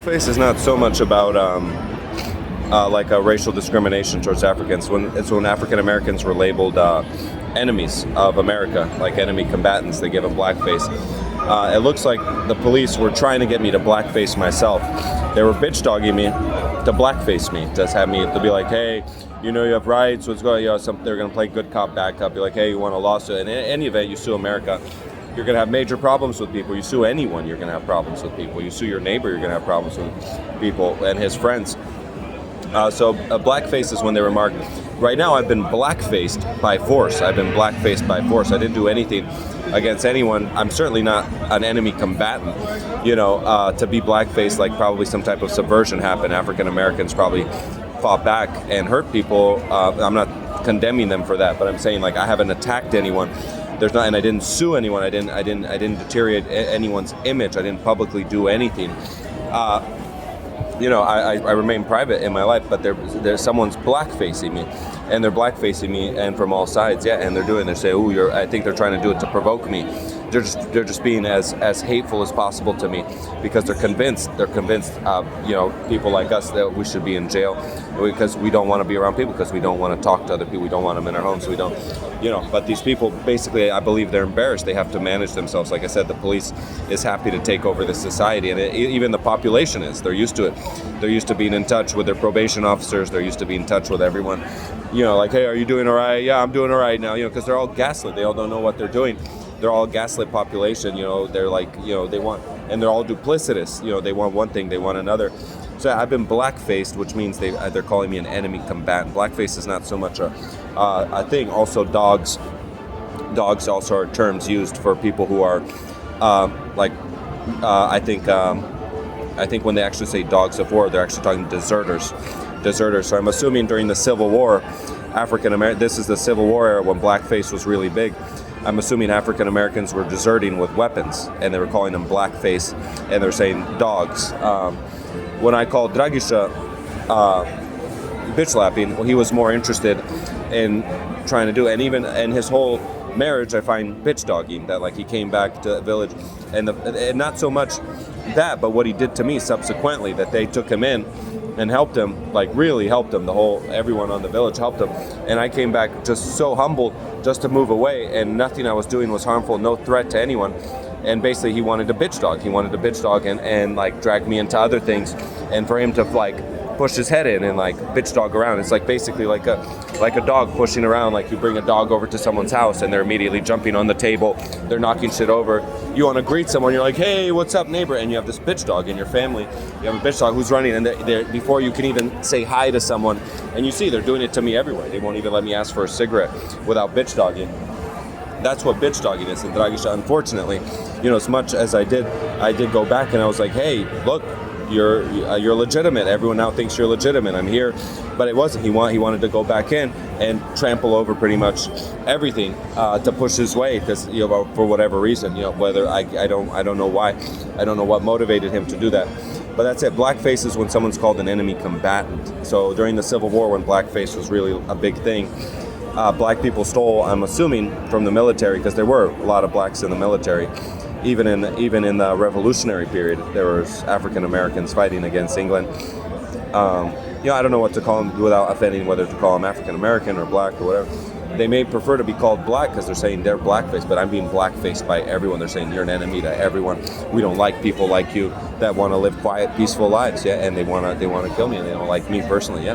Face is not so much about like a racial discrimination towards Africans. When African Americans were labeled enemies of America, like enemy combatants, they give them blackface. It looks like the police were trying to get me to blackface myself. They were bitch dogging me to blackface me, to have me to be like, hey, you know you have rights. What's going? They're going to play good cop, bad cop. Be like, hey, you want a lawsuit? And in any event, you sue America, you're going to have major problems with people. You sue anyone, you're going to have problems with people. You sue your neighbor, you're going to have problems with people and his friends. So blackface is when they remark, right now I've been blackfaced by force. I've been blackfaced by force. I didn't do anything against anyone. I'm certainly not an enemy combatant. To be blackfaced, like probably some type of subversion happened. African Americans probably fought back and hurt people. I'm not condemning them for that, but I'm saying like I haven't attacked anyone. There's not, and I didn't sue anyone. I didn't deteriorate anyone's image. I didn't publicly do anything. I remain private in my life, but there's someone's blackfacing me, and they're blackfacing me, and from all sides, and they say, "Ooh, I think they're trying to do it to provoke me." They're just being as hateful as possible to me because they're convinced people like us that we should be in jail because we don't want to be around people, because we don't want to talk to other people, we don't want them in our homes, we don't, but these people basically, I believe they're embarrassed. They have to manage themselves. Like I said, the police is happy to take over this society, and even the population is. They're used to it. They're used to being in touch with their probation officers. They're used to being in touch with everyone. Like, hey, are you doing all right? Yeah, I'm doing all right now. Because they're all gaslit. They all don't know what they're doing. They're all gaslit population. They're like, they want, and they're all duplicitous. They want one thing, they want another. So I've been blackfaced, which means they're calling me an enemy combatant. Blackface is not so much a thing. Also, dogs also are terms used for people who are I think when they actually say dogs of war, they're actually talking deserters. So I'm assuming during the Civil War, this is the Civil War era when blackface was really big. I'm assuming African Americans were deserting with weapons, and they were calling them blackface, and they're saying dogs. When I called Dragiša bitch slapping, he was more interested in trying to do it. And his whole marriage, I find bitch dogging, that like he came back to the village, and not so much that, but what he did to me subsequently, that they took him in and helped him, like really helped him. Everyone on the village helped him. And I came back just so humble just to move away, and nothing I was doing was harmful, no threat to anyone. And basically he wanted to bitch dog. He wanted to bitch dog and like drag me into other things. And for him to like push his head in and like bitch dog around. It's like basically like a dog pushing around. Like you bring a dog over to someone's house and they're immediately jumping on the table. They're knocking shit over. You want to greet someone. You're like, hey, what's up, neighbor? And you have this bitch dog in your family. You have a bitch dog who's running, and they're before you can even say hi to someone. And you see they're doing it to me everywhere. They won't even let me ask for a cigarette without bitch dogging. That's what bitch dogging is in Dragiša. Unfortunately, as much as I did go back and I was like, hey, look, you're legitimate. Everyone now thinks you're legitimate. I'm here, but it wasn't. He wanted to go back in and trample over pretty much everything to push his way, because for whatever reason, whether I don't know why, I don't know what motivated him to do that. But that's it. Blackface is when someone's called an enemy combatant. So during the Civil War, when blackface was really a big thing, black people stole, I'm assuming, from the military, because there were a lot of blacks in the military. Even in the Revolutionary period, there was African Americans fighting against England. I don't know what to call them without offending, whether to call them African American or black or whatever. They may prefer to be called black because they're saying they're blackface, but I'm being blackfaced by everyone. They're saying you're an enemy to everyone. We don't like people like you that want to live quiet, peaceful lives, and they want to kill me, and they don't like me personally,